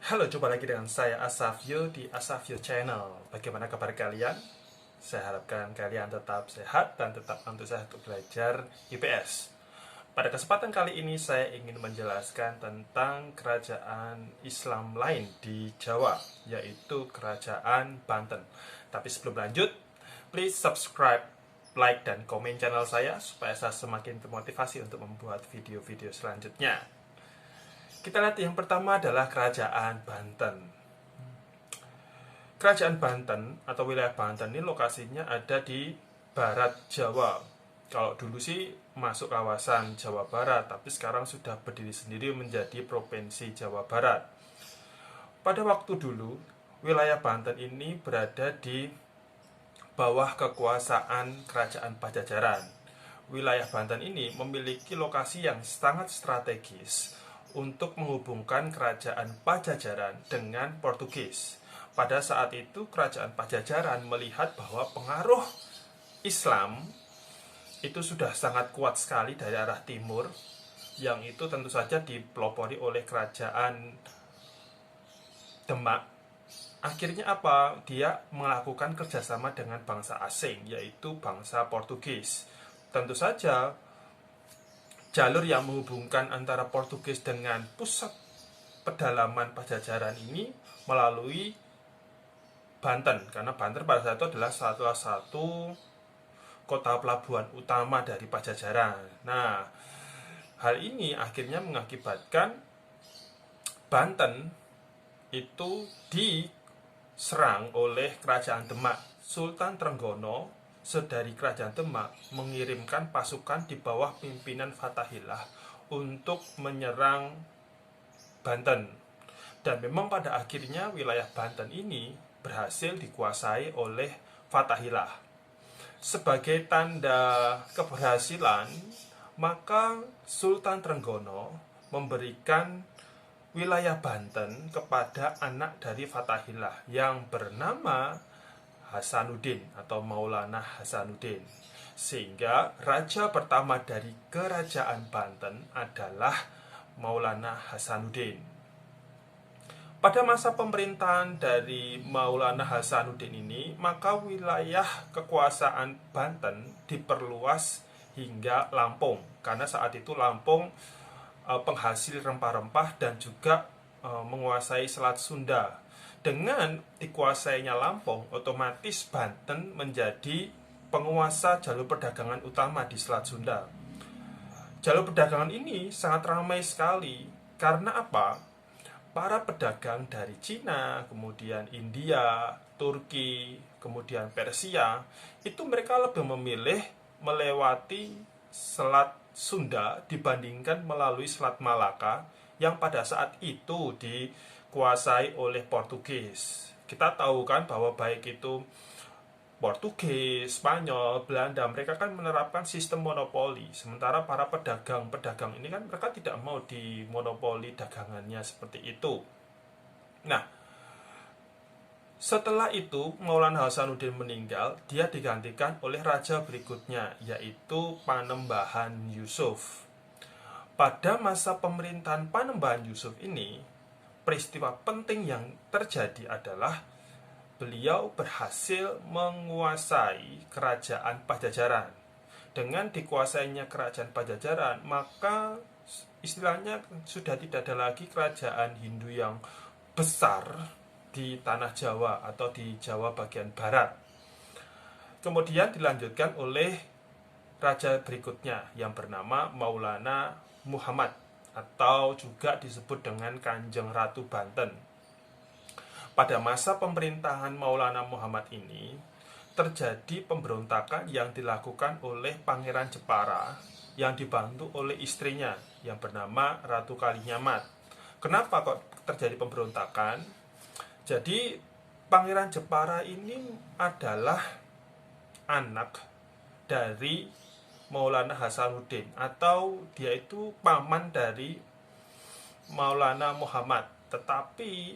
Halo, jumpa lagi dengan saya Asafio di Asafio Channel. Bagaimana kabar kalian? Saya harapkan kalian tetap sehat dan tetap antusias untuk belajar IPS. Pada kesempatan kali ini saya ingin menjelaskan tentang kerajaan Islam lain di Jawa, yaitu Kerajaan Banten. Tapi sebelum lanjut, please subscribe, like, dan komen channel saya supaya saya semakin termotivasi untuk membuat video-video selanjutnya. Kita lihat yang pertama adalah Kerajaan Banten. Kerajaan Banten atau wilayah Banten ini lokasinya ada di barat Jawa. Kalau dulu sih masuk kawasan Jawa Barat, tapi sekarang sudah berdiri sendiri menjadi Provinsi Jawa Barat. Pada waktu dulu, wilayah Banten ini berada di bawah kekuasaan Kerajaan Pajajaran. Wilayah Banten ini memiliki lokasi yang sangat strategis untuk menghubungkan Kerajaan Pajajaran dengan Portugis. Pada saat itu Kerajaan Pajajaran melihat bahwa pengaruh Islam itu sudah sangat kuat sekali dari arah timur, yang itu tentu saja dipelopori oleh Kerajaan Demak. Akhirnya apa? Dia melakukan kerjasama dengan bangsa asing, yaitu bangsa Portugis. Tentu saja jalur yang menghubungkan antara Portugis dengan pusat pedalaman Pajajaran ini melalui Banten, karena Banten pada saat itu adalah salah satu kota pelabuhan utama dari Pajajaran. Nah, hal ini akhirnya mengakibatkan Banten itu diserang oleh Kerajaan Demak. Sultan Trenggono dari Kerajaan Demak mengirimkan pasukan di bawah pimpinan Fathahillah untuk menyerang Banten. Dan memang pada akhirnya wilayah Banten ini berhasil dikuasai oleh Fathahillah. Sebagai tanda keberhasilan, maka Sultan Trenggono memberikan wilayah Banten kepada anak dari Fathahillah yang bernama Hasanuddin atau Maulana Hasanuddin. Sehingga raja pertama dari Kerajaan Banten adalah Maulana Hasanuddin. Pada masa pemerintahan dari Maulana Hasanuddin ini, maka wilayah kekuasaan Banten diperluas hingga Lampung, karena saat itu Lampung penghasil rempah-rempah dan juga menguasai Selat Sunda. Dengan dikuasainya Lampung, otomatis Banten menjadi penguasa jalur perdagangan utama di Selat Sunda. Jalur perdagangan ini sangat ramai sekali. Karena apa? Para pedagang dari Cina, kemudian India, Turki, kemudian Persia, itu mereka lebih memilih melewati Selat Sunda dibandingkan melalui Selat Malaka yang pada saat itu dikuasai oleh Portugis. Kita tahu kan bahwa baik itu Portugis, Spanyol, Belanda, mereka kan menerapkan sistem monopoli. Sementara para pedagang-pedagang ini kan mereka tidak mau dimonopoli dagangannya seperti itu. Nah, setelah itu Maulana Hasanuddin meninggal, dia digantikan oleh raja berikutnya, yaitu Panembahan Yusuf. Pada masa pemerintahan Panembahan Yusuf ini, peristiwa penting yang terjadi adalah beliau berhasil menguasai Kerajaan Pajajaran. Dengan dikuasainya Kerajaan Pajajaran, maka istilahnya sudah tidak ada lagi kerajaan Hindu yang besar di tanah Jawa atau di Jawa bagian barat. Kemudian dilanjutkan oleh raja berikutnya yang bernama Maulana Muhammad atau juga disebut dengan Kanjeng Ratu Banten. Pada masa pemerintahan Maulana Muhammad ini, terjadi pemberontakan yang dilakukan oleh Pangeran Jepara yang dibantu oleh istrinya yang bernama Ratu Kalinyamat. Kenapa kok terjadi pemberontakan? Jadi Pangeran Jepara ini adalah anak dari Maulana Hasanuddin, atau dia itu paman dari Maulana Muhammad. Tetapi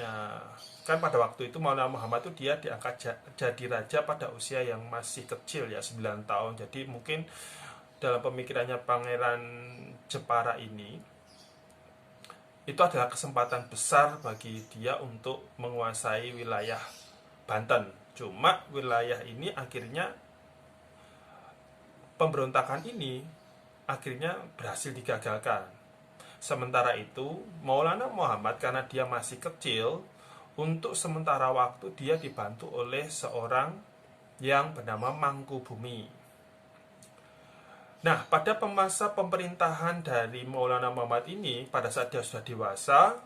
nah, kan pada waktu itu Maulana Muhammad itu dia diangkat jadi raja pada usia yang masih kecil ya, 9 tahun. Jadi mungkin dalam pemikirannya Pangeran Jepara ini itu adalah kesempatan besar bagi dia untuk menguasai wilayah Banten. Cuma wilayah ini akhirnya, pemberontakan ini akhirnya berhasil digagalkan. Sementara itu, Maulana Muhammad karena dia masih kecil, untuk sementara waktu dia dibantu oleh seorang yang bernama Mangkubumi. Nah, pada masa pemerintahan dari Maulana Muhammad ini, pada saat dia sudah dewasa,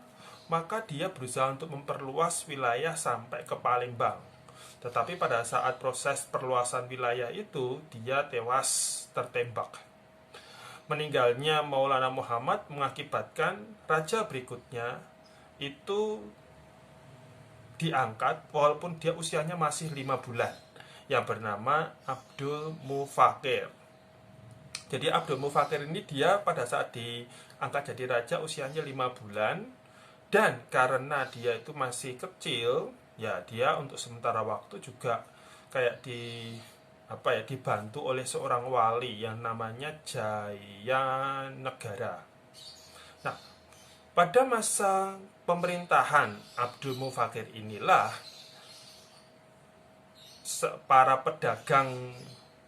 maka dia berusaha untuk memperluas wilayah sampai ke Palembang. Tetapi pada saat proses perluasan wilayah itu, dia tewas tertembak. Meninggalnya Maulana Muhammad mengakibatkan raja berikutnya itu diangkat walaupun dia usianya masih 5 bulan, yang bernama Abdul Mufakir. Jadi Abdul Mufakir ini dia pada saat diangkat jadi raja usianya 5 bulan, dan karena dia itu masih kecil, ya dia untuk sementara waktu juga kayak dibantu oleh seorang wali yang namanya Jaya Negara. Nah, pada masa pemerintahan Abdul Mufakir inilah para pedagang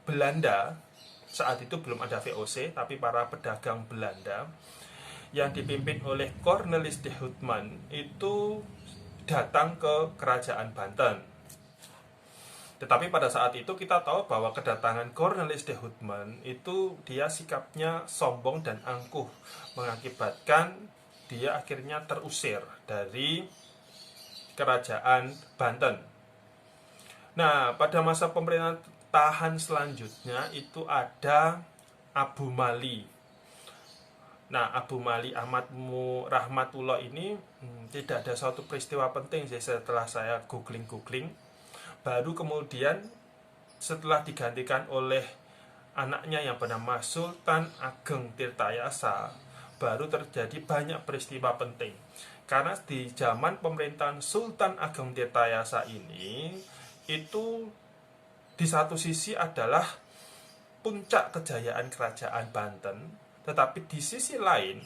Belanda, saat itu belum ada VOC, tapi para pedagang Belanda yang dipimpin oleh Cornelis de Houtman itu datang ke kerajaan Banten. Tetapi pada saat itu kita tahu bahwa kedatangan Cornelis de Houtman itu dia sikapnya sombong dan angkuh, mengakibatkan dia akhirnya terusir dari kerajaan Banten. Nah, pada masa pemerintahan selanjutnya itu ada Abu Mali. Nah, Abu Mali Ahmad Rahmatullah ini tidak ada suatu peristiwa penting sih setelah saya googling. Baru kemudian setelah digantikan oleh anaknya yang bernama Sultan Ageng Tirtayasa, baru terjadi banyak peristiwa penting. Karena di zaman pemerintahan Sultan Ageng Tirtayasa ini, itu di satu sisi adalah puncak kejayaan kerajaan Banten, tetapi di sisi lain,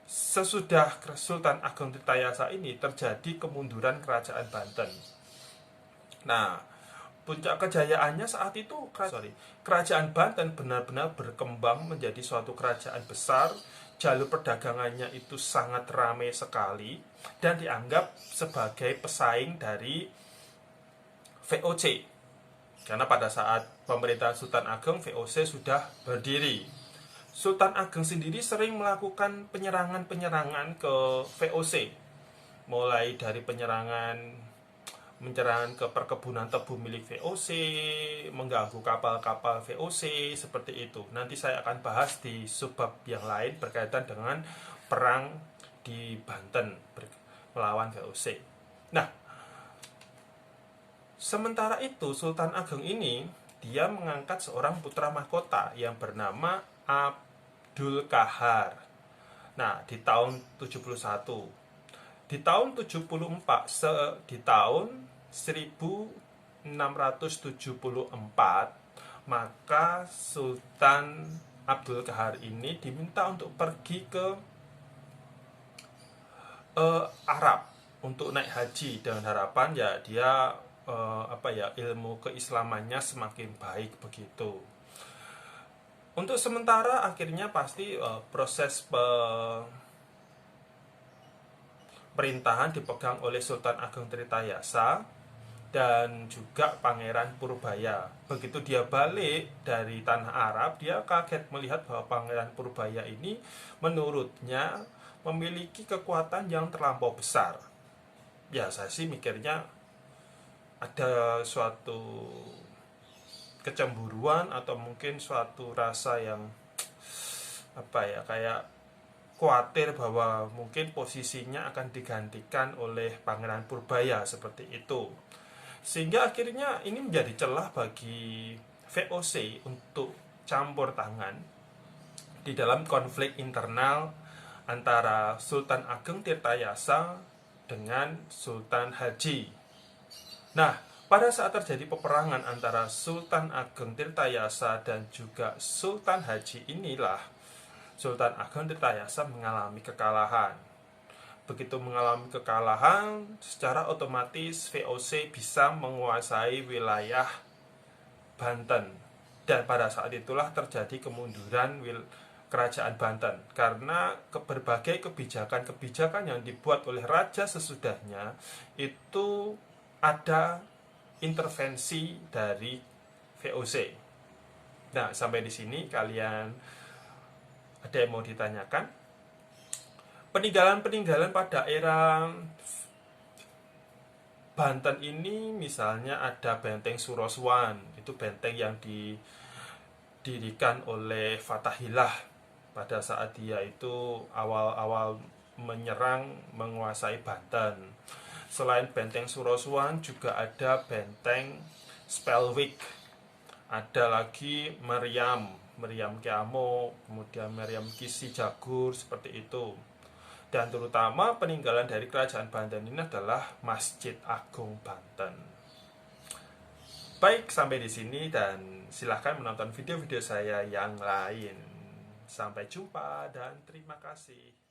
sesudah Sultan Ageng Tirtayasa ini terjadi kemunduran kerajaan Banten. Nah, puncak kejayaannya saat itu kerajaan Banten benar-benar berkembang menjadi suatu kerajaan besar. Jalur perdagangannya itu sangat ramai sekali dan dianggap sebagai pesaing dari VOC. Karena pada saat pemerintahan Sultan Ageng, VOC sudah berdiri. Sultan Ageng sendiri sering melakukan penyerangan-penyerangan ke VOC, mulai dari penyerangan ke perkebunan tebu milik VOC, mengganggu kapal-kapal VOC, seperti itu. Nanti saya akan bahas di subbab yang lain berkaitan dengan perang di Banten melawan VOC. Nah, sementara itu Sultan Ageng ini dia mengangkat seorang putra mahkota yang bernama Abdul Kahar. Nah, di tahun 71. Di tahun 74, di tahun 1674, maka Sultan Abdul Kahar ini diminta untuk pergi ke Arab untuk naik haji dengan harapan ya dia ilmu keislamannya semakin baik begitu. Untuk sementara akhirnya pasti proses pemerintahan dipegang oleh Sultan Ageng Tirtayasa dan juga Pangeran Purbaya. Begitu dia balik dari tanah Arab, dia kaget melihat bahwa Pangeran Purbaya ini menurutnya memiliki kekuatan yang terlampau besar. Ya, saya sih mikirnya ada suatu kecemburuan atau mungkin suatu rasa yang kayak khawatir bahwa mungkin posisinya akan digantikan oleh Pangeran Purbaya seperti itu. Sehingga akhirnya ini menjadi celah bagi VOC untuk campur tangan di dalam konflik internal antara Sultan Ageng Tirtayasa dengan Sultan Haji. Nah, pada saat terjadi peperangan antara Sultan Ageng Tirtayasa dan juga Sultan Haji inilah Sultan Ageng Tirtayasa mengalami kekalahan. begitu mengalami kekalahan, secara otomatis VOC bisa menguasai wilayah Banten. Dan pada saat itulah terjadi kemunduran kerajaan Banten, karena berbagai kebijakan-kebijakan yang dibuat oleh raja sesudahnya itu ada intervensi dari VOC. Nah, sampai di sini kalian ada yang mau ditanyakan? Peninggalan-peninggalan pada era Banten ini misalnya ada benteng Suroswan, itu benteng yang didirikan oleh Fatahillah pada saat dia itu awal-awal menyerang menguasai Banten. Selain benteng Suroswan juga ada benteng Spelwick, ada lagi Meriam Keamo, kemudian Meriam Kisi Jagur, seperti itu. Dan terutama peninggalan dari kerajaan Banten ini adalah Masjid Agung Banten. Baik, sampai di sini dan silahkan menonton video-video saya yang lain. Sampai jumpa dan terima kasih.